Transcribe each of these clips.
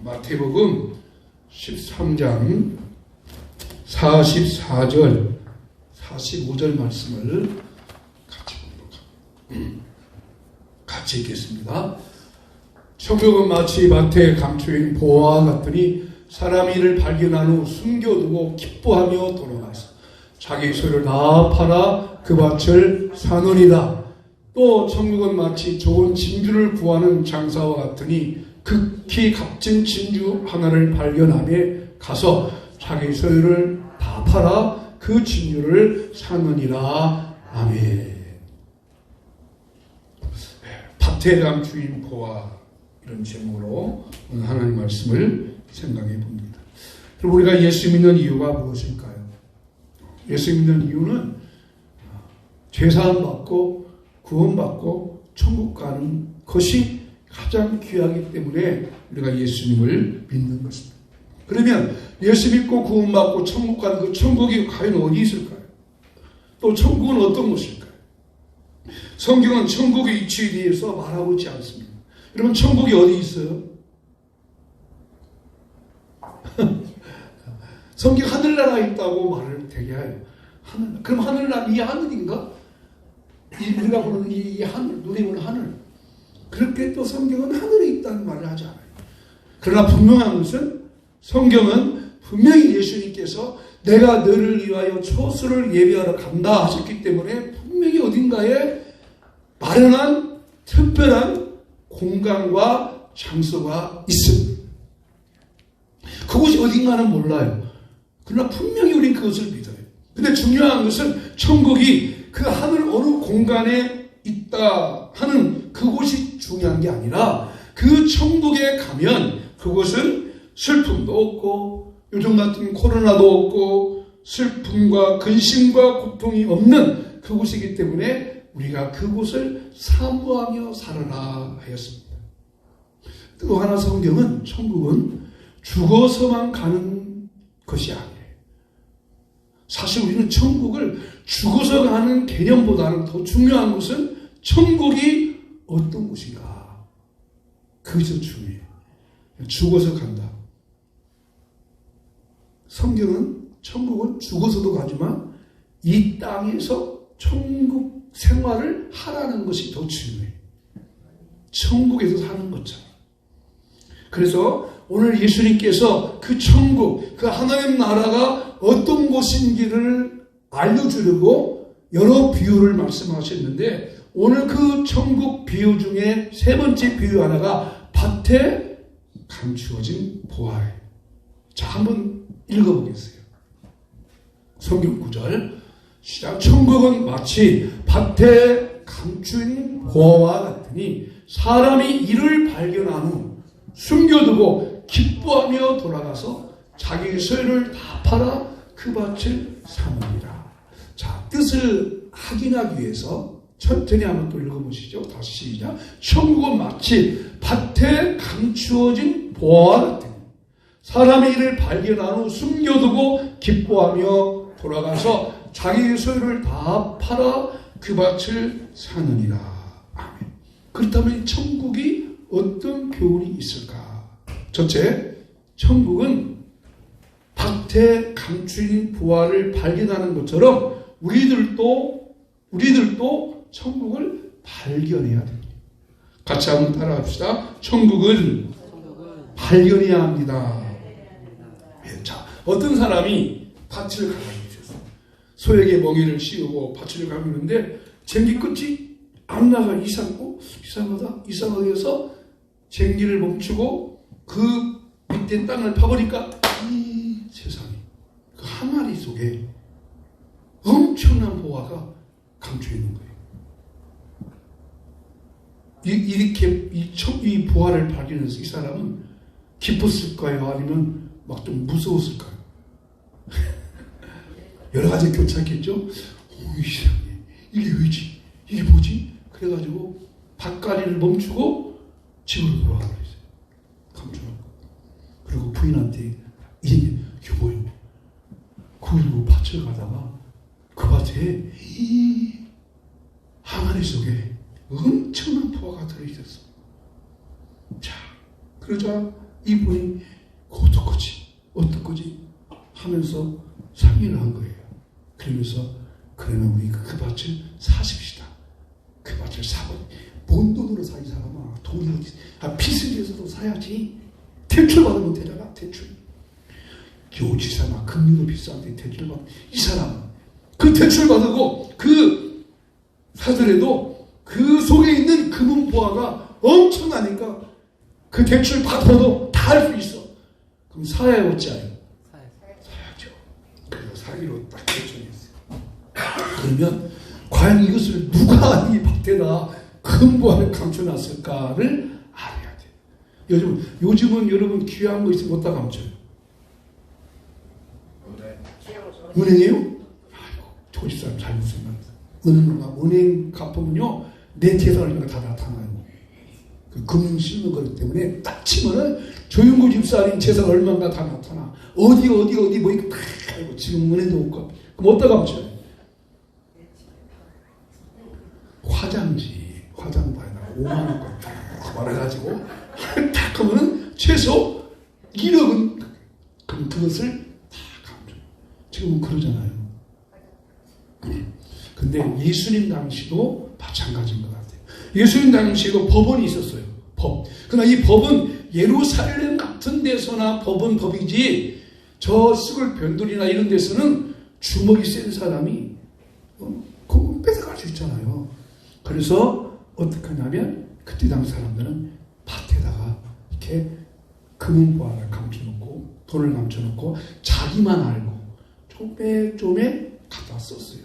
마태복음 13장 44절 45절 말씀을 같이 읽겠습니다. 천국은 마치 밭에 감추인 보화와 같으니 사람이 이를 발견한 후 숨겨두고 기뻐하며 돌아가서 자기 소유를 다 팔아 그 밭을 사느니라. 또 천국은 마치 좋은 진주를 구하는 장사와 같으니 극히 값진 진주 하나를 발견하며 가서 자기 소유를 다 팔아 그 진주를 사느니라. 아멘. 밭에 감추인 보화, 이런 제목으로 오늘 하나님 말씀을 생각해 봅니다. 그럼 우리가 예수 믿는 이유가 무엇일까요? 예수 믿는 이유는 죄사함 받고 구원받고 천국 가는 것이 가장 귀하기 때문에 우리가 예수님을 믿는 것입니다. 그러면 예수 믿고 구원받고 천국 가는 그 천국이 과연 어디 있을까요? 또 천국은 어떤 곳일까요? 성경은 천국의 위치에 대해서 말하고 있지 않습니다. 여러분, 천국이 어디 있어요? 성경 하늘나라에 있다고 말을 되게 해요. 하늘. 그럼 하늘나라, 이 하늘인가? 우리가 부르는 이 하늘, 눈에 보는 하늘. 그렇게 또 성경은 하늘에 있다는 말을 하지 않아요. 그러나 분명한 것은 성경은 분명히 예수님께서 내가 너를 위하여 초소를 예비하러 간다 하셨기 때문에 분명히 어딘가에 마련한 특별한 공간과 장소가 있습니다. 그곳이 어딘가는 몰라요. 그러나 분명히 우린 그것을 믿어요. 근데 중요한 것은 천국이 그 하늘 어느 공간에 있다 하는 그곳이 중요한 게 아니라 그 천국에 가면 그곳은 슬픔도 없고 요즘 같은 코로나도 없고 슬픔과 근심과 고통이 없는 그곳이기 때문에 우리가 그곳을 사모하며 살아라 하였습니다. 또 하나 성경은 천국은 죽어서만 가는 것이 아니에요. 사실 우리는 천국을 죽어서 가는 개념보다는 더 중요한 것은 천국이 어떤 곳인가. 그것이 더 중요해요. 죽어서 간다. 성경은 천국은 죽어서도 가지만 이 땅에서 천국 생활을 하라는 것이 더 중요해요. 천국에서 사는 것처럼. 그래서 오늘 예수님께서 그 천국, 그 하나님 나라가 어떤 곳인지를 알려주려고 여러 비유를 말씀하셨는데 오늘 그 천국 비유 중에 세 번째 비유 하나가 밭에 감추어진 보화예요. 자, 한번 읽어보겠어요. 성경 9절 시작. 천국은 마치 밭에 감춘 보화와 같으니 사람이 이를 발견한 후 숨겨두고 기뻐하며 돌아가서 자기 소유를 다 팔아 그 밭을 사느니라. 자, 뜻을 확인하기 위해서 천천히 한번 또 읽어보시죠. 다시 시작. 천국은 마치 밭에 감추어진 보화와 같으니 사람이 이를 발견한 후 숨겨두고 기뻐하며 돌아가서 자기 소유를 다 팔아 그 밭을 사느니라. 아멘. 그렇다면 천국이 어떤 교훈이 있을까? 첫째, 천국은 밭에 감추인 보화를 발견하는 것처럼 우리들도 천국을 발견해야 됩니다. 같이 한번 따라합시다. 천국은 발견해야 합니다. 자, 어떤 사람이 밭을 가고 있었어요. 소에게 멍에를 씌우고 밭을 가고 있는데 쟁기 끝이 안 나가. 이상하게 해서 쟁기를 멈추고 그 밑에 땅을 파보니까 세상에 그 항아리 속에 엄청난 보화가 감춰 있는 거예요. 이렇게 이 보화를 발견해서 이 사람은 기뻤을까요? 아니면 막 좀 무서웠을까요? 여러 가지 교차했겠죠? 이상해. 이게 왜지? 이게 뭐지? 그래가지고 밭가리를 멈추고 집으로 돌아가고 있어요. 감춰놓고. 그리고 부인한테 이게 뭐예요? 그리고 밭을 가다가 그 밭에 이 항아리 속에 엄청난 보화가 들어있었어. 자, 그러자 이분이 어떡하지 하면서 상의를 한 거예요. 그러면서 그러면 우리 그 밭을 사십시다. 그 밭을 사버리. 뭔 돈으로 사, 이 사람아. 돈이 어디, 빚을 내서도 사야지. 대출 받으면 되잖아, 대출. 요지사나 금리도 비싼데 대출 받으면, 이 사람은 그 대출 받고 그 사더라도 그 속에 있는 금은 보화가 엄청나니까 그 대출 받아도 다 할 수 있어. 그럼 사야 어찌해요? 사야죠. 그래서 사기로 딱 결정했어요. 그러면 과연 이것을 누가 이 밭에다 큰 보화를 감춰놨을까를 알아야 돼요. 요즘은 여러분 귀한 거 있으면 어디다 감춰요? 은행이에요? 아이고, 조집사람 잘못 생각했어. 은행 갚으면요, 내 재산 얼마가 다 나타나요. 그 금융 씹는 거기 때문에 딱 치면은 조윤구 집사님 재산 얼마가 다 나타나. 어디 뭐 이거 다 알고 지금 은행도 없고. 그럼 어디다 감춰요? 화장방에다가 5만원권 딱 말해가지고 딱 하면은 최소 1억은 그럼 그것을 다 감춰요. 지금은 그러잖아요. 근데 예수님 당시도 마찬가지인 것 같아요. 예수님 당시에도 법원이 있었어요. 법. 그러나 이 법은 예루살렘 같은 데서나 법은 법이지 저 시골 변두리나 이런 데서는 주먹이 센 사람이 그거 뺏어갈 수 있잖아요. 그래서 어떻게 하냐면 그때 당시 사람들은 밭에다가 이렇게 금은보화를 감춰놓고 돈을 감춰놓고 자기만 알고 쪼매 갖다 썼어요.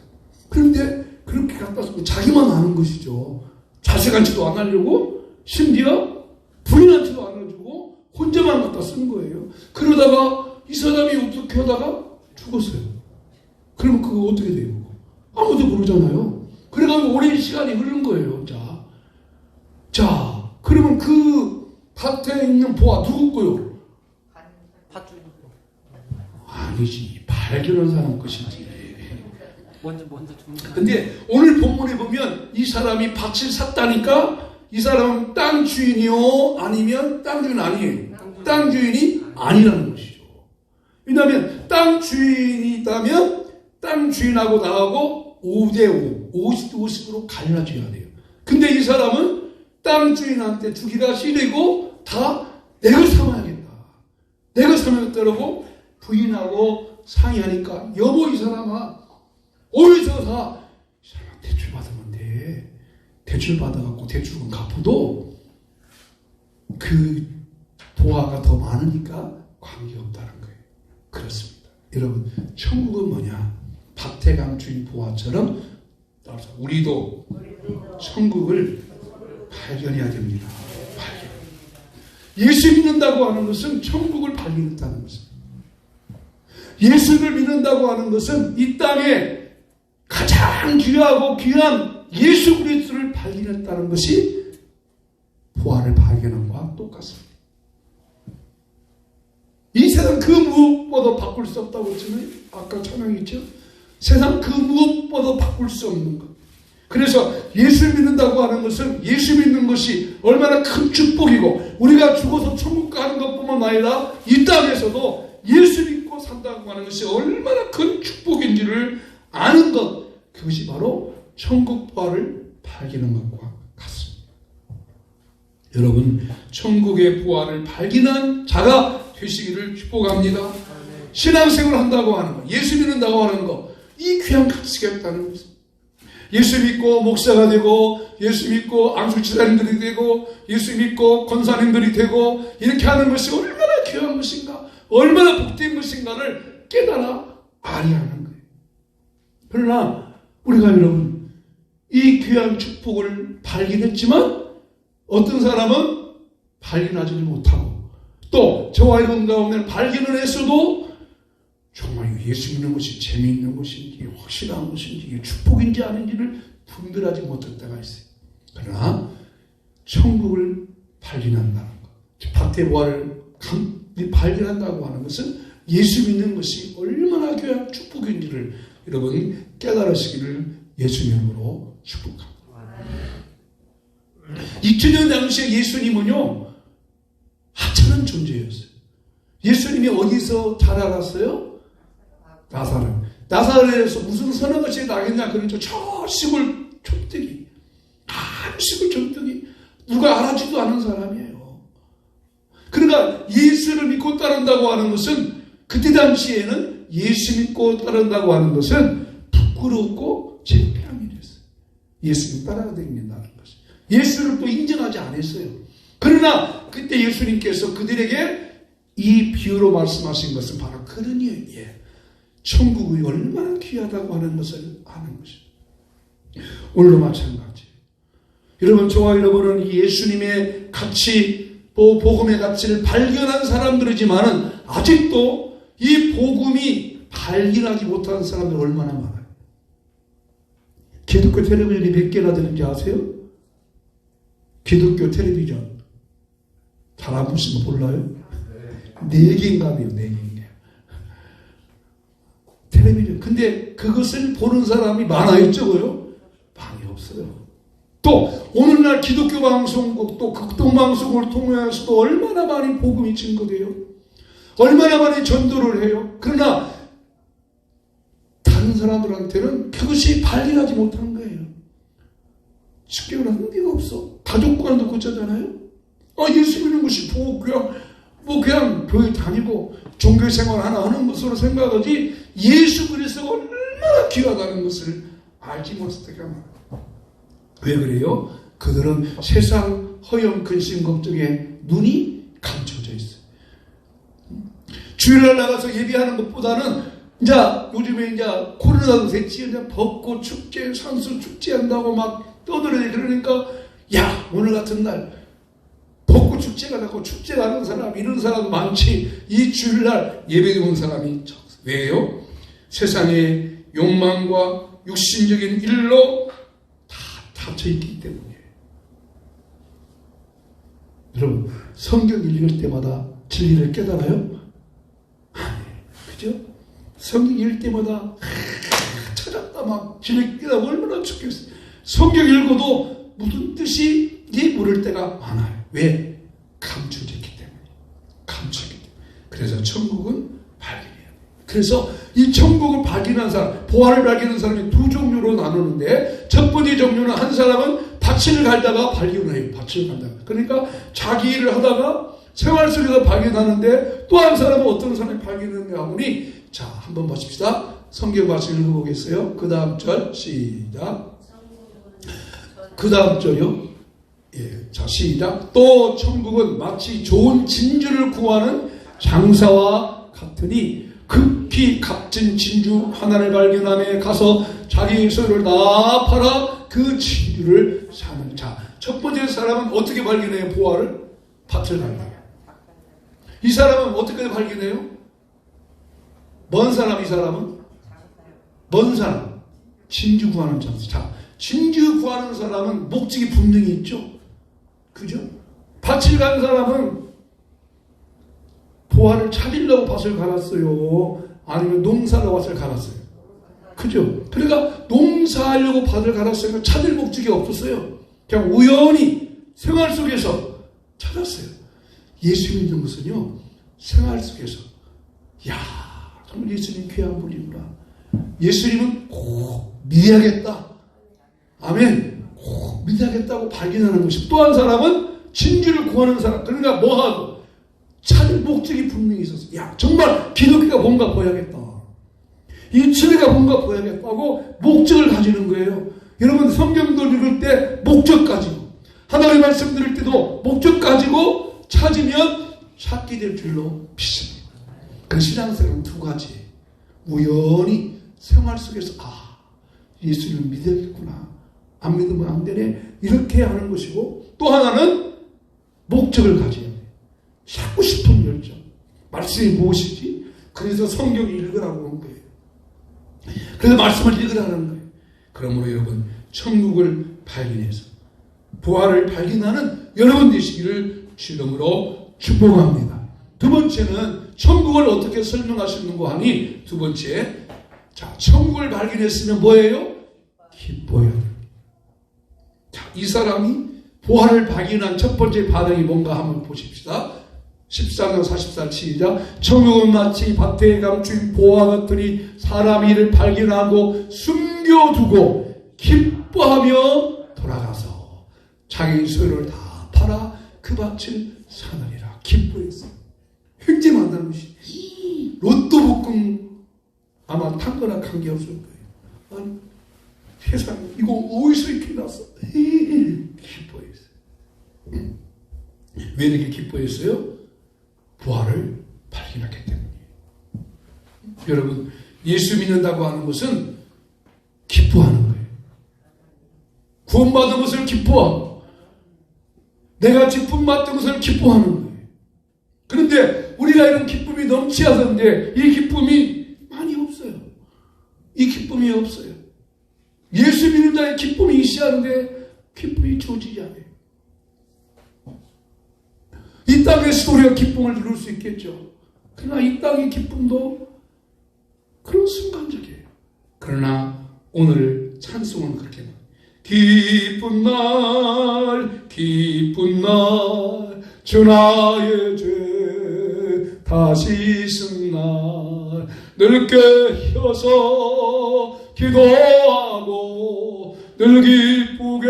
그런데 그렇게 갖다 쓰고 자기만 아는 것이죠. 자식한테도 안 하려고 심지어 부인한테도 안 해주고 혼자만 갖다 쓴 거예요. 그러다가 이 사람이 어떻게 하다가 죽었어요. 그러면 그거 어떻게 돼요? 아무도 모르잖아요. 그래가지고 오랜 시간이 흐른 거예요. 자, 그러면 그 밭에 있는 보화 누구 거요? 밭주인. 아니지, 발견한 사람 것이지. 먼저 죽는. 근데 오늘 본문에 보면 이 사람이 밭을 샀다니까 이 사람은 땅 주인이요? 아니면 땅 주인 아니에요? 땅 주인이 아니라는 것이죠. 왜냐하면 땅 주인이 있다면 땅 주인하고 나하고 5대5, 50-50으로 갈라줘야 돼요. 근데 이 사람은 땅 주인한테 주기가 싫고 다 내가 삼아야겠다. 내가 삼아야겠다고 부인하고 상의하니까 여보 이 사람아 어디서 사? 이 사람아 대출 받으면 돼. 대출 받아갖고 대출금 갚아도 그 보화가 더 많으니까 관계없다는 거예요. 그렇습니다. 여러분 천국은 뭐냐? 밭에 감춘 보화처럼 우리도 천국을 발견해야 됩니다. 예수 믿는다고 하는 것은 천국을 발견했다는 것입니다. 예수를 믿는다고 하는 것은 이 땅에 가장 귀하고 귀한 예수 그리스도를 발견했다는 것이 보화를 발견한 것과 똑같습니다. 이 세상 그 무엇보다 바꿀 수 없다고 했잖아요. 아까 찬양했죠. 세상 그 무엇보다 바꿀 수 없는 것. 그래서 예수 믿는다고 하는 것은 예수 믿는 것이 얼마나 큰 축복이고 우리가 죽어서 천국 가는 것뿐만 아니라 이 땅에서도 예수 믿고 산다고 하는 것이 얼마나 큰 축복인지를 아는 것. 그것이 바로 천국 보화를 발견한 것과 같습니다. 여러분 천국의 보화를 발견한 자가 되시기를 축복합니다. 신앙생활을 한다고 하는 것, 예수 믿는다고 하는 것, 이 귀한 가치가 있다는 것입니다. 예수 믿고 목사가 되고 예수 믿고 안수치사님들이 되고 예수 믿고 권사님들이 되고 이렇게 하는 것이 얼마나 귀한 것인가, 얼마나 복된 것인가를 깨달아 알아야 하는 거예요. 그러나 우리가 여러분 이 귀한 축복을 발견했지만 어떤 사람은 발견하지 못하고 또 저와 여러분 가운데 발견을 했어도 정말 예수 믿는 것이 재미있는 것인지 확실한 것인지 이게 축복인지 아닌지를 분별하지 못할 때가 있어요. 그러나 천국을 발견한다는 것, 밭의 보화를 발견한다고 하는 것은 예수 믿는 것이 얼마나 귀한 축복인지를 여러분 깨달으시기를 예수 이름으로 축복합니다. 2000년 당시에 예수님은요 하찮은 존재였어요. 예수님이 어디서 잘 알았어요? 나사렛에서 무슨 선한 것이 나겠냐 그러죠. 저 시골 촌뜨기, 시골 촌뜨기, 누가 알아주지도 않은 사람이에요. 그러니까 예수를 믿고 따른다고 하는 것은, 그때 당시에는 예수 믿고 따른다고 하는 것은 부끄럽고 창피한 일이었어요. 예수님 따라다닌다는 것이. 예수를 또 인정하지 않았어요. 그러나 그때 예수님께서 그들에게 이 비유로 말씀하신 것은 바로 그런 이유예요. 천국이 얼마나 귀하다고 하는 것을 아는 것입니다. 오늘도 마찬가지예요. 여러분, 저와 여러분은 예수님의 가치, 복음의 가치를 발견한 사람들이지만은 아직도 이 복음이 발견하지 못한 사람들 얼마나 많아요. 기독교 텔레비전이 몇 개나 되는지 아세요? 기독교 텔레비전 잘 안 보시면 몰라요? 4개인가 돼요. 4개인가. 텔레비전. 근데 그것을 보는 사람이 많아요, 적어요? 많이 없어요. 또 오늘날 기독교 방송국, 또 극동방송을 통해서도 얼마나 많이 복음이 증거돼요. 얼마나 많이 전도를 해요. 그러나 다른 사람들한테는 그것이 발견하지 못한 거예요. 쉽게 말하면 의미가 없어. 가족관도 그렇잖아요. 예수 믿는 것이 그냥 교회 다니고 종교생활 하나 하는 것으로 생각하지, 예수 그리스도가 얼마나 귀하다는 것을 알지 못했다고 말합니다. 왜 그래요? 그들은 세상 허영 근심 걱정에 눈이 감춰져 있어요. 주일날 나가서 예배하는 것보다는 요즘에 코로나도 됐지, 벚꽃 축제, 산수 축제 한다고 막 떠들어야. 그러니까 오늘 같은 날 벚꽃 축제가 나고 축제 가는 사람, 이런 사람 많지. 이 주일날 예배 온 사람이 적어요. 왜요? 세상의 욕망과 육신적인 일로 다 닫혀있기 때문이에요. 여러분, 성경 읽을 때마다 진리를 깨달아요? 그죠? 성경 읽을 때마다 찾았다 막 진리 깨달아 얼마나 좋겠어요. 성경 읽어도 무슨 뜻이 모를 때가 많아요. 왜? 감춰져 있기 때문에. 감춰있기 때문에. 그래서 천국은 발견해야 돼요. 그래서 이 천국을 발견한 사람, 보화를 발견한 사람이 두 종류로 나누는데, 첫 번째 종류는 한 사람은 밭을 갈다가 발견을 해요. 밭을 갈다가. 그러니까 자기 일을 하다가 생활 속에서 발견하는데, 또 한 사람은 어떤 사람이 발견했냐 하니, 자, 한번 보십시다. 성경 말씀 읽어보겠어요. 그 다음 절 시작. 그 다음 절요. 자, 시작. 또 천국은 마치 좋은 진주를 구하는 장사와 같으니, 급히 값진 진주 하나를 발견하며 가서 자기의 소유를 다 팔아 그 진주를 사는. 자, 첫 번째 사람은 어떻게 발견해요? 보화를? 밭을 발견해요. 이 사람은 어떻게 발견해요? 뭔 사람, 이 사람은? 뭔 사람? 진주 구하는 장사. 자, 진주 구하는 사람은 목적이 분명히 있죠. 그죠? 밭을 간 사람은 보화를 찾으려고 밭을 갈았어요? 아니면 농사로 밭을 갈았어요? 그죠? 그러니까 농사하려고 밭을 갈았어요. 찾을 목적이 없었어요. 그냥 우연히 생활 속에서 찾았어요. 예수 믿는 것은요, 생활 속에서, 정말 예수님 귀한 분이구나. 예수님은 꼭 믿어야겠다. 아멘. 꼭 믿어야겠다고 발견하는 것이. 또 한 사람은 진주를 구하는 사람. 그러니까 뭐하고? 찾을 목적이 분명히 있었어. 정말 기독교가 뭔가 보여야겠다. 이 진리가 뭔가 보여야겠다고 목적을 가지는 거예요. 여러분, 성경도 읽을 때 목적 가지고, 하나님의 말씀 들을 때도 목적 가지고 찾으면 찾게 될 줄로 믿습니다. 그 신앙생활은 두 가지. 우연히 생활 속에서 예수님을 믿어야겠구나. 안 믿으면 안 되네. 이렇게 하는 것이고, 또 하나는 목적을 가져야 돼요. 찾고 싶은 열정. 말씀이 무엇이지? 그래서 성경을 읽으라고 한 거예요. 그래서 말씀을 읽으라는 거예요. 그러므로 여러분, 천국을 발견해서 부활을 발견하는 여러분 되시기를 주름으로 축복합니다. 두 번째는 천국을 어떻게 설명하시는고 하니, 두 번째, 자, 천국을 발견했으면 뭐예요? 기뻐야 돼요. 자, 이 사람이 부활을 발견한 첫 번째 반응이 뭔가 한번 보십시다. 13장 44 시작. 천국은 마치 밭에 감춘 보화 같으니 사람이 이를 발견하고 숨겨두고 기뻐하며 돌아가서 자기 소유를 다 팔아 그 밭을 사느니라. 기뻐했어요. 횡재만다는 것이 로또 복권 아마 탄 거나 간 게 없을 거예요. 아니, 세상에 이거 어디서 이렇게 났어? 기뻐했어요. 왜 이렇게 기뻐했어요? 부활을 발견했기 때문이에요. 여러분, 예수 믿는다고 하는 것은 기뻐하는 거예요. 구원받은 것을 기뻐하고 내가 기쁨 받은 것을 기뻐하는 거예요. 그런데 우리가 이런 기쁨이 넘치하던데 이 기쁨이 많이 없어요. 이 기쁨이 없어요. 예수 믿는 자의 기쁨이 있어야 하는데 기쁨이 주어지지 않아요. 이 땅에서도 우리가 기쁨을 누릴 수 있겠죠. 그러나 이 땅의 기쁨도 그런 순간적이에요. 그러나 오늘 찬송은 그렇게 말해요. 기쁜 날 기쁜 날 주 나의 죄 다시 씻은 날 늘 깨어서 기도하고 늘 기쁘게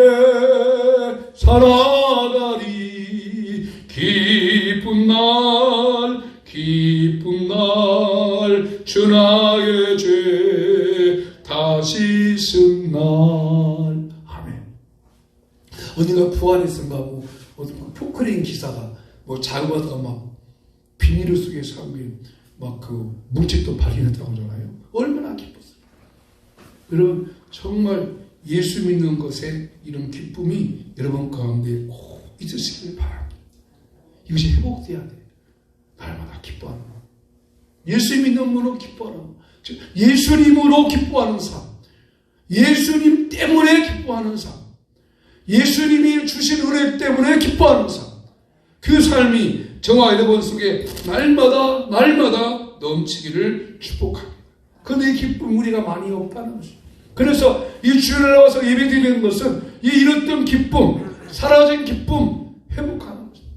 살아가리. 기쁜 날 주 나의 죄 다시 씻은 날. 아멘. 어딘가 부안했은가 뭐 어떤 포크레인 기사가 뭐 작업하다가 막 비닐 속에서 막 그 물질도 발견했다고 하잖아요. 얼마나 기뻤어요. 여러분, 정말 예수 믿는 것에 이런 기쁨이 여러분 가운데 꼭 있으시길 바랍니다. 이것이 회복돼야 돼. 날마다 기뻐하는 것. 예수 믿음으로 기뻐하는 것. 즉 예수님으로 기뻐하는 삶. 예수님 때문에 기뻐하는 삶. 예수님이 주신 은혜 때문에 기뻐하는 삶. 그 삶이 저와 여러분 속에 날마다 넘치기를 축복합니다. 그런데 이 기쁨 우리가 많이 없다는 것입니다. 그래서 이 주일에 와서 예배드리는 것은 이 잃었던 기쁨, 사라진 기쁨 회복하는 것입니다.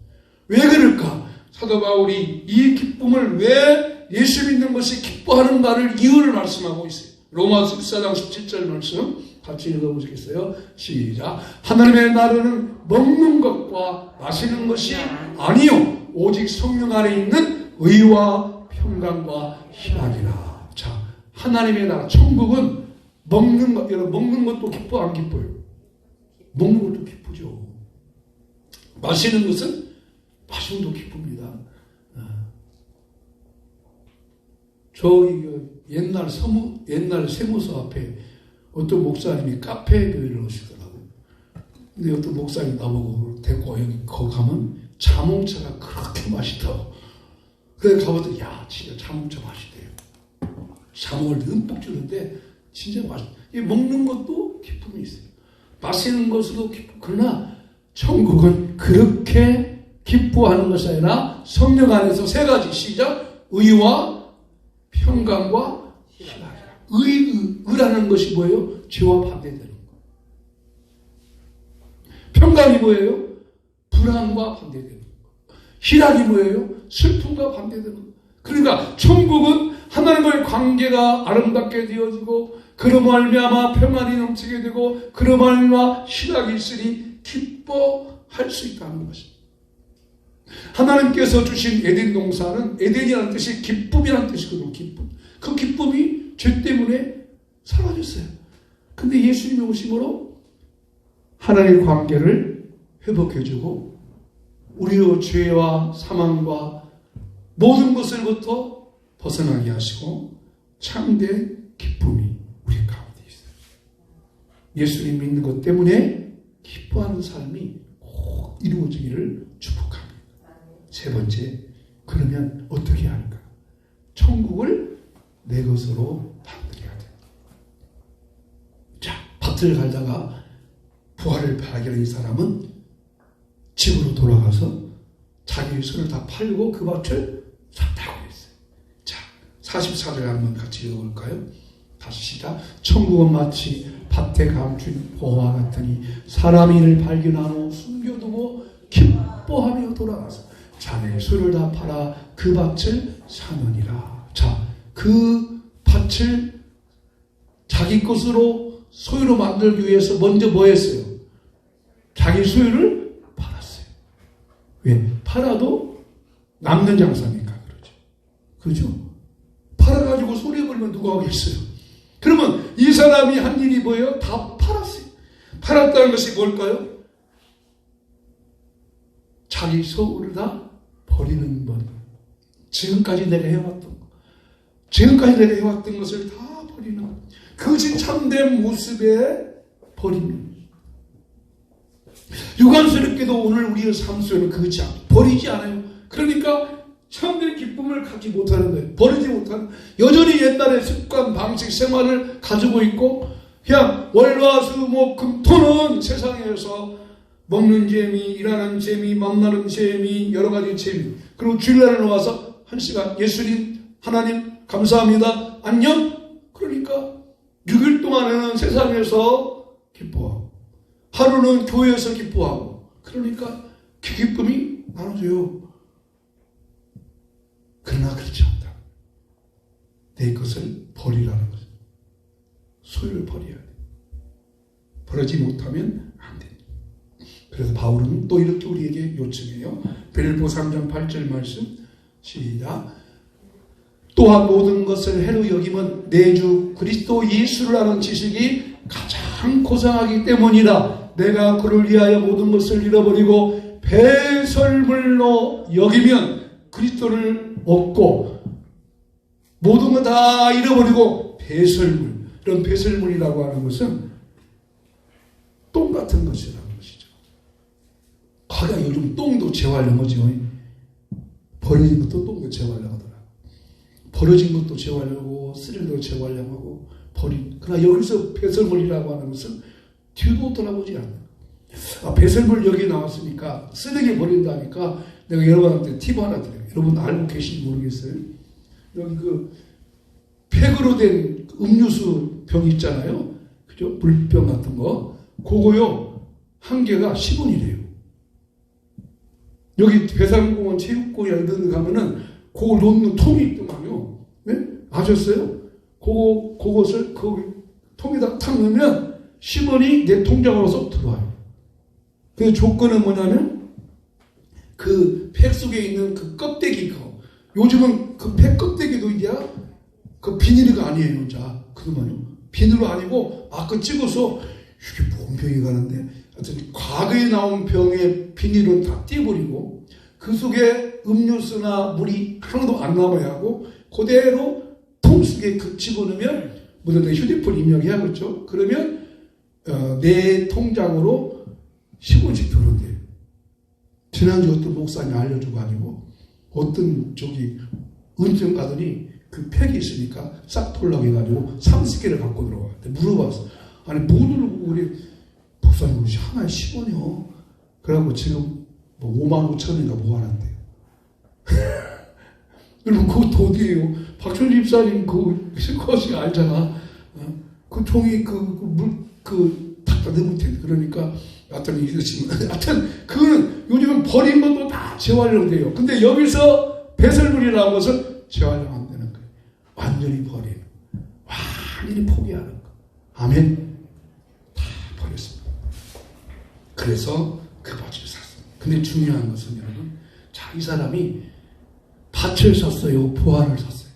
왜 그럴까? 사도 바울이 이 기쁨을 왜 예수 믿는 것이 기뻐하는가를 이유를 말씀하고 있어요. 로마서 14장 17절 말씀 같이 읽어보시겠어요? 시작. 하나님의 나라는 먹는 것과 마시는 것이 아니요 오직 성령 안에 있는 의와 평강과 희락이라. 자, 하나님의 나라 천국은 먹는 것. 여러분, 먹는 것도 기뻐 안 기뻐요? 먹는 것도 기쁘죠. 마시는 것은 마시는 것도 기쁩니다. 저기 옛날 세무서 앞에 어떤 목사님이 카페 교회를 오시더라고요. 근데 어떤 목사님이 나보고 데리고 여기 거기 가면 자몽차가 그렇게 맛있다고. 그래서 가보더니 야 진짜 자몽차 맛있대요. 자몽을 듬뿍 주는데 진짜 맛있어요. 먹는 것도 기쁨이 있어요. 마시는 것으로 기쁨. 그러나 천국은 그렇게 기뻐하는 것이 아니라 성령 안에서 세 가지. 시작. 의와 평강과 희락이라. 의라는 것이 뭐예요? 죄와 반대되는 거. 평강이 뭐예요? 불안과 반대되는 거. 희락이 뭐예요? 슬픔과 반대되는 거. 그러니까 천국은 하나님과의 관계가 아름답게 되어지고 그로 말미암아 평안이 넘치게 되고 그로 말미암아 희락이 있으니 기뻐할 수 있다는 것입니다. 하나님께서 주신 에덴 동산은 에덴이라는 뜻이 기쁨이라는 뜻이거든요. 기쁨. 그 기쁨이 죄 때문에 사라졌어요. 근데 예수님이 오심으로 하나님의 관계를 회복해주고 우리의 죄와 사망과 모든 것을부터 벗어나게 하시고 참된 기쁨이 우리 가운데 있어요. 예수님 믿는 것 때문에 기뻐하는 삶이 꼭 이루어지기를 축복합니다. 세 번째, 그러면 어떻게 할까? 천국을 내 것으로 만들어야 돼. 자, 밭을 갈다가 부활을 발견한 이 사람은 집으로 돌아가서 자기 손을 다 팔고 그 밭을 샀다고 했어요. 자, 44절 한번 같이 읽어볼까요? 다시 시작. 천국은 마치 밭에 감춘 보화 같으니 사람이 이를 발견하고 숨겨두고 기뻐하며 돌아가서. 자네의 소유를 다 팔아 그 밭을 사느니라. 자, 그 밭을 자기 것으로 소유로 만들기 위해서 먼저 뭐 했어요? 자기 소유를 팔았어요. 왜? 팔아도 남는 장사니까 그러죠. 그죠? 팔아가지고 소리 걸면 누가 하겠어요? 그러면 이 사람이 한 일이 뭐예요? 다 팔았어요. 팔았다는 것이 뭘까요? 자기 소유를 다 버리는 것. 지금까지 내가 해왔던 것. 지금까지 내가 해왔던 것을 다 버리는 것. 그것이 참된 모습의 버림입니다. 유감스럽게도 오늘 우리의 삶 속에는 그것이 버리지 않아요. 그러니까 참된 기쁨을 갖지 못하는 거예요. 버리지 못하는, 여전히 옛날의 습관, 방식, 생활을 가지고 있고, 그냥 월화수목금토는 세상에서 먹는 재미, 일하는 재미, 만나는 재미, 여러 가지 재미. 그리고 주일날에 나와서 한 시간 예수님, 하나님 감사합니다. 안녕. 그러니까 6일 동안에는 세상에서 기뻐하고 하루는 교회에서 기뻐하고, 그러니까 그 기쁨이 나눠져요. 그러나 그렇지 않다. 내 것을 버리라는 거죠. 소유를 버려야 돼. 버리지 못하면 안 돼. 그래서 바울은 또 이렇게 우리에게 요청해요. 빌립보 3장 8절 말씀 시작. 또한 모든 것을 해로 여기면 내 주 그리스도 예수를 아는 지식이 가장 고상하기 때문이라. 내가 그를 위하여 모든 것을 잃어버리고 배설물로 여기면 그리스도를 얻고, 모든 거 다 잃어버리고 배설물, 이런 배설물이라고 하는 것은 똥 같은 것이라는 것이죠. 거기가 요즘 똥도 재활용하죠. 버려진 것도 똥도 재활용하더라. 버려진 것도 재활용하고 쓰레기도 재활용하고 버린. 그러나 여기서 배설물이라고 하는 것은 뒤도 돌아보지 않아. 배설물 여기 나왔으니까 쓰레기 버린다니까 내가 여러분한테 팁 하나 드려요. 여러분 알고 계신지 모르겠어요. 여기 그 팩으로 된 음료수 병 있잖아요. 그죠? 물병 같은 거. 그거요. 한 개가 10원이래요. 여기 배상공원 체육공원 이런 데 가면은 그걸 놓는 통이 있더만요. 네? 아셨어요? 그것을 그 통에다 탁 넣으면 10원이 내 통장으로서 들어와요. 그 조건은 뭐냐면 그 팩 속에 있는 그 껍데기 거. 요즘은 그 팩 껍데기도 이제 그 비닐이가 아니에요. 자, 그러면요. 비닐도 아니고 아까 찍어서 이게 뭔 병이 가는데 하여튼 과거에 나온 병의 비닐은 다 떼버리고 그 속에 음료수나 물이 하나도 안 남아야 하고 그대로 통 속에 그 집어넣으면 물론 내 휴대폰 입력해야겠죠. 그러면 내 통장으로 10원씩 들어온대요. 지난주 어떤 목사님이 알려줘가지고 어떤 저기 은정 가더니 그 팩이 있으니까 싹 털라고 해가지고 30개를 갖고 들어와. 물어봤어. 아니 뭐를 우리 목사님 우리 하나에 10원이요. 그래갖고 지금 뭐 5만 5천인가 뭐 하는데요. 여러분 그것도 어디에요? 박천지 집사님 그 실컷이 알잖아. 그 종이 탁 넣으면 돼. 그러니까 하여튼 이러시면 하여튼 그거는 요즘은 버린 것도 다 재활용돼요. 근데 여기서 배설물이라는 것은 재활용 안 되는 거예요. 완전히 버리는, 완전히 포기하는 거. 아멘. 다 버렸습니다. 그래서 그 밭을 샀습니다. 근데 중요한 것은 여러분, 자, 이 사람이 밭을 샀어요, 보화를 샀어요?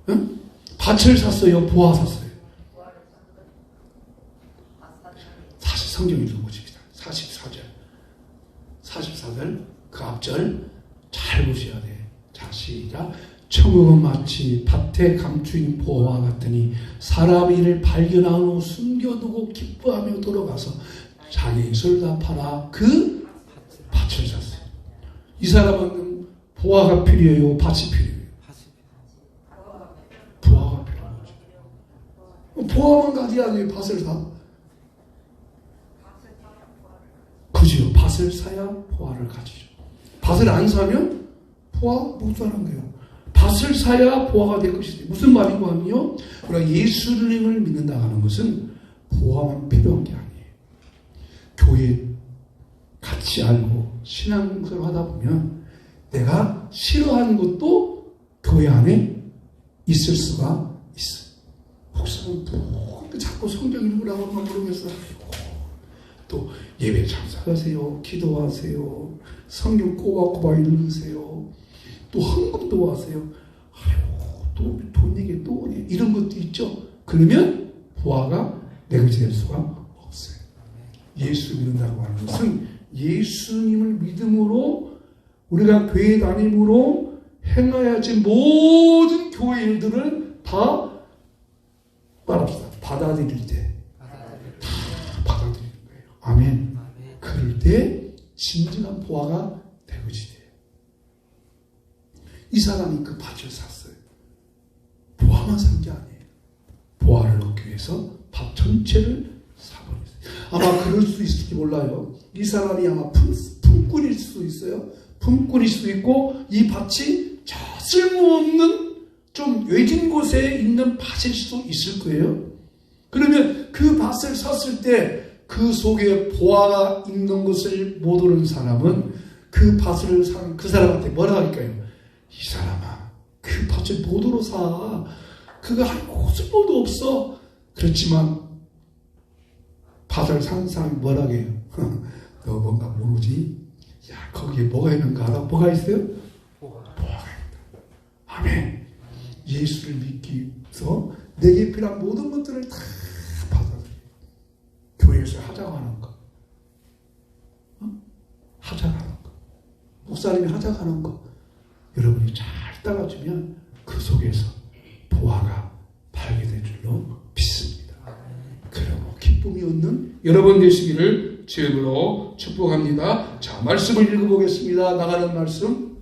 응? 밭을 샀어요, 보화 샀어요? 사실 성경 읽어보십시다. 44절 그 앞절 잘 보셔야 돼. 자, 시작. 천국은 마치 밭에 감추인 보화와 같으니 사람이 이를 발견한 후 숨겨두고 기뻐하며 돌아가서 자기 것을 다 팔아 그 밭을 샀어요. 이 사람은 보화가 필요해요, 밭이 필요해요? 보화가 필요한 거죠. 보화만 가져야 돼, 밭을 사. 그죠? 밭을 사야 보화를 가지죠. 밭을 안 사면 보화 못 사는 거예요. 밭을 사야 보화가 될 것이지. 무슨 말인고 하면요, 우리가 예수님을 믿는다 하는 것은 보화만 필요한 게 아니에요. 교회 같이 알고 신앙생활 하다 보면 내가 싫어하는 것도 교회 안에 있을 수가 있어. 목사는 뭐 자꾸 성경 읽으라고 하면 모르겠어. 또 예배 참석하세요. 기도하세요. 성경 꼬박꼬박 읽으세요. 또 헌금도 하세요. 아유, 또 돈 얘기 또 오네. 이런 것도 있죠. 그러면 보아가 내것이 될 수가 없어요. 예수 믿는다고 하는 것은 예수님을 믿음으로 우리가 교회 다님으로 행해야지 모든 교회 일들을 다 말합시다. 받아들일 때 다 받아들이는 거예요. 아멘. 그럴 때 진정한 보아가 되어지게 돼요. 이 사람이 그 밭을 샀어요. 보아만 산 게 아니에요. 보아를 얻기 위해서 밭 전체를 사버렸어요. 아마 그럴 수 있을지 몰라요. 이 사람이 아마 품꾼일 수도 있어요. 품꾼일 수도 있고 이 밭이 저 쓸모없는 좀 외진 곳에 있는 밭일 수도 있을 거예요. 그러면 그 밭을 샀을 때 그 속에 보아가 있는 것을 모르는 사람은 그 밭을 산 그 사람한테 뭐라 할까요? 이 사람아, 그 밭을 뭐로 사? 그거 아무 쓸모도 없어. 그렇지만 밭을 산 사람이 뭐라 해요? 너 뭔가 모르지? 야, 거기에 뭐가 있는가 알아? 뭐가 있어요? 뭐가 있다. 아멘. 예수를 믿기 위해서 내게 필요한 모든 것들을 다 받아들여요. 교회에서 하자하는 거, 하자하는 거, 목사님이 하자하는 거, 여러분이 잘 따라주면 그 속에서 보아가 발견될 줄로 믿습니다. 그러고 기쁨이 얻는 여러분 되시기를 주님으로 축복합니다. 자, 말씀을 읽어보겠습니다. 나가는 말씀.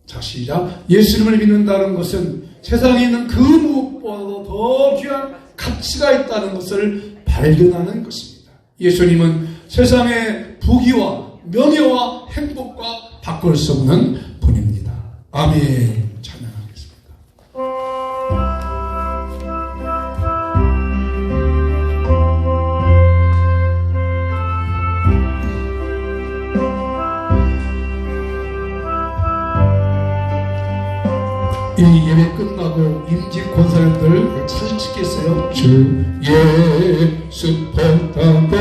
자, 시작. 예수님을 믿는다는 것은 세상에 있는 그 무엇보다도 더 귀한 가치가 있다는 것을 발견하는 것입니다. 예수님은 세상의 부귀와 명예와 행복과 바꿀 수 없는 분입니다. 아멘. 찬양하겠습니다. 이 예배 끝나고 임직 권사님들 사진 찍겠어요? 주 예수보다도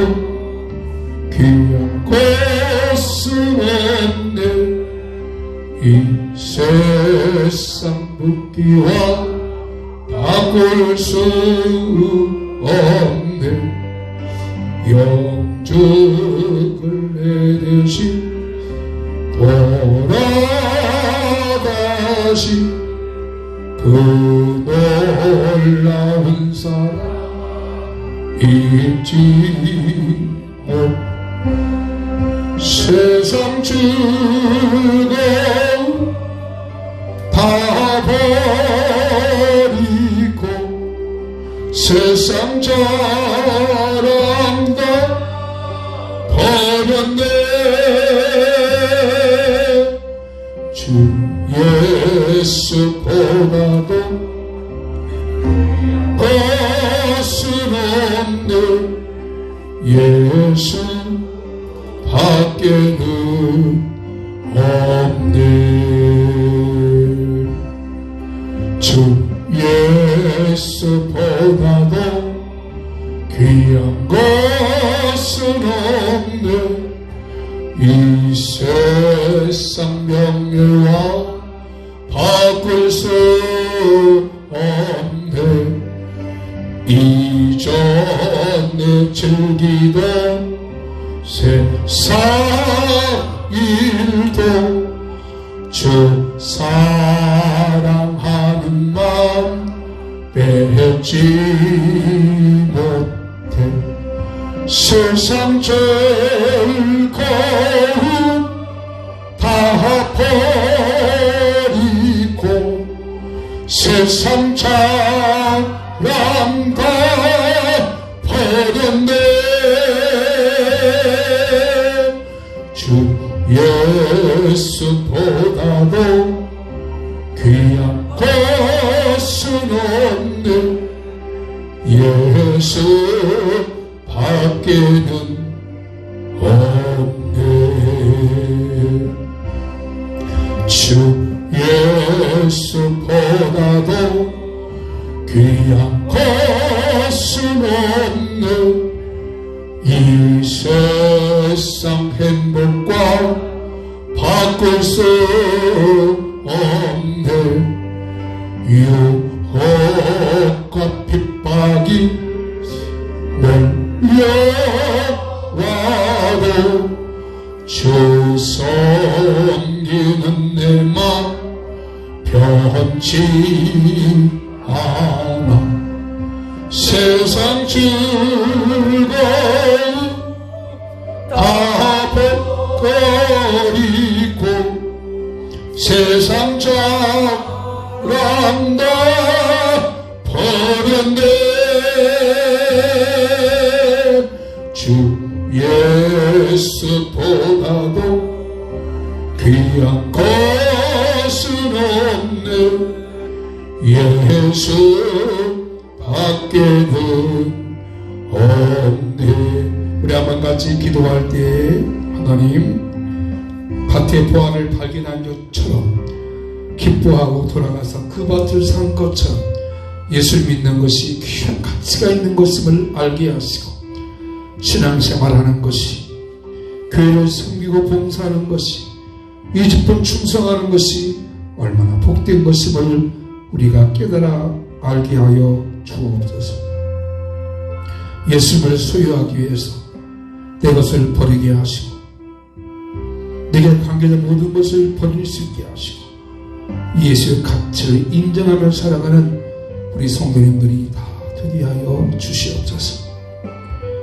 귀한 것은 없네. 이 세상 붓기와 바꿀 수 없네. 영적을 내듯이 돌아가시 그 놀라운 사랑 잊지 못. 세상 즐거움 다 버리고 세상 자랑 다 버렸네. 주 예수보다도 것은 없네. 예수 밖에는 없네. 주 예수보다도 귀한 것은 없네. 이 세상 명예와 바꿀 수 없네. 이전에 즐기던 세상 일도 주 사랑하는 마음 빼지 못해. 세상 즐거움 다 버리고 세상 자랑 다 버렸네. 주 예수보다도 귀한 것은 없네. 예수 밖에는 없네. 주 예수보다도 귀한 것은 없네. 이 세상 행복과 바꿀 수 없네. 유혹과 핍박이 몰려와도 주 섬기는 내 맘 변치 않아. 세상 즐거움 다 버리고 세상 자랑 다 버렸네. 주 예수보다도 귀한 것은 없네. 예수 밖에는 없네. 우리 한번 같이 기도할 때 하나님, 밭의 보화를 발견한 것처럼 기뻐하고 돌아가서 그 밭을 산 것처럼 예수를 믿는 것이 귀한 가치가 있는 것임을 알게 하시고, 신앙생활하는 것이, 교회를 섬기고 봉사하는 것이, 이집분 충성하는 것이 얼마나 복된 것임을 우리가 깨달아 알게 하여 주옵소서. 예수를 소유하기 위해서 내 것을 버리게 하시고, 내게 관계된 모든 것을 버릴 수 있게 하시고, 예수의 가치를 인정하며 살아가는 우리 성도님들이 다 되게 하여 주시옵소서.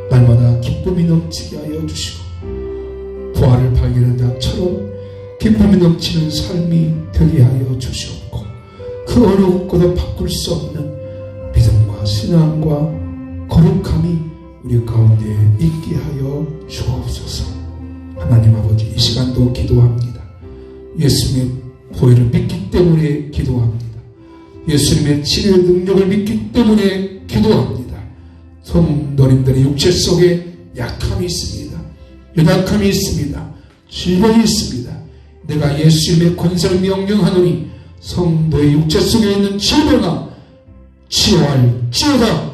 날마다 기쁨이 넘치게 하여 주시고, 부활을 발견한 자처럼 기쁨이 넘치는 삶이 되게 하여 주시옵고, 그 어느 것보다 바꿀 수 없는 믿음과 신앙과 거룩함이 우리 가운데 있게 하여 주옵소서. 하나님 아버지, 이 시간도 기도합니다. 예수님의 보혈을 믿기 때문에 기도합니다. 예수님의 치료의 능력을 믿기 때문에 기도합니다. 성도님들의 육체 속에 약함이 있습니다. 연약함이 있습니다. 질병이 있습니다. 내가 예수님의 권세를 명령하노니 성도의 육체 속에 있는 질병아, 치유할지어다.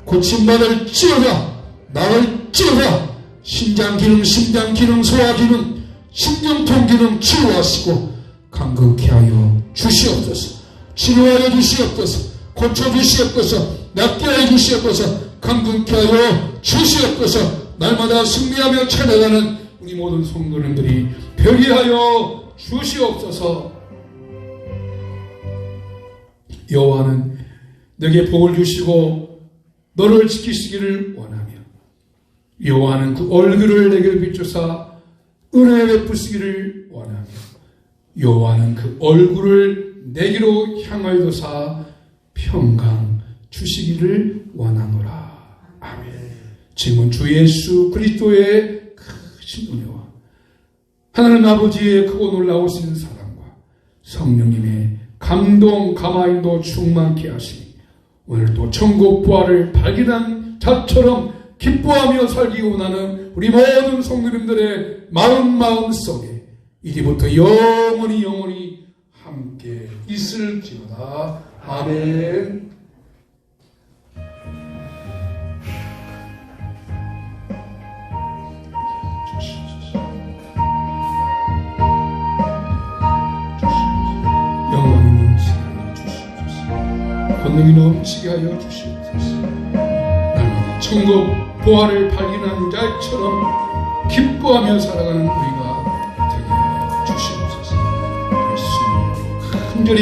고침받을지어다. 나을지어다. 신장기능, 심장기능, 소화기능, 신경통기능 치유하시고 강건케 하여 주시옵소서. 치료하여 주시옵소서. 고쳐주시옵소서. 낫게 하여 주시옵소서. 강건케 하여 주시옵소서. 날마다 승리하며 찾아가는 우리 모든 성도님들이 편리하여 주시옵소서. 여호와는 내게 복을 주시고 너를 지키시기를 원하며, 여호와는 그 얼굴을 내게 비추사 은혜 베푸시기를 원하며, 여호와는 그 얼굴을 내게로 향하여도사 평강 주시기를 원하노라. 아멘. 지금은 주 예수 그리스도의 크신 은혜와 하나님 아버지의 크고 놀라우신 사랑과 성령님의 감동 감화인도 충만케 하시니 오늘도 천국 부활을 발견한 자처럼 기뻐하며 살기 원하는 우리 모든 성도님들의 마음 속에 이제부터 영원히 함께 있을지어다. 아멘. 영광이 넘치게 하여 주시옵소서. 권능이 넘치게 하여 주시옵소서. 날마다 천국 부활을 발견한 자처럼 기뻐하며 살아가는 우리가 되게 하여 주시옵소서. 예수님 간절히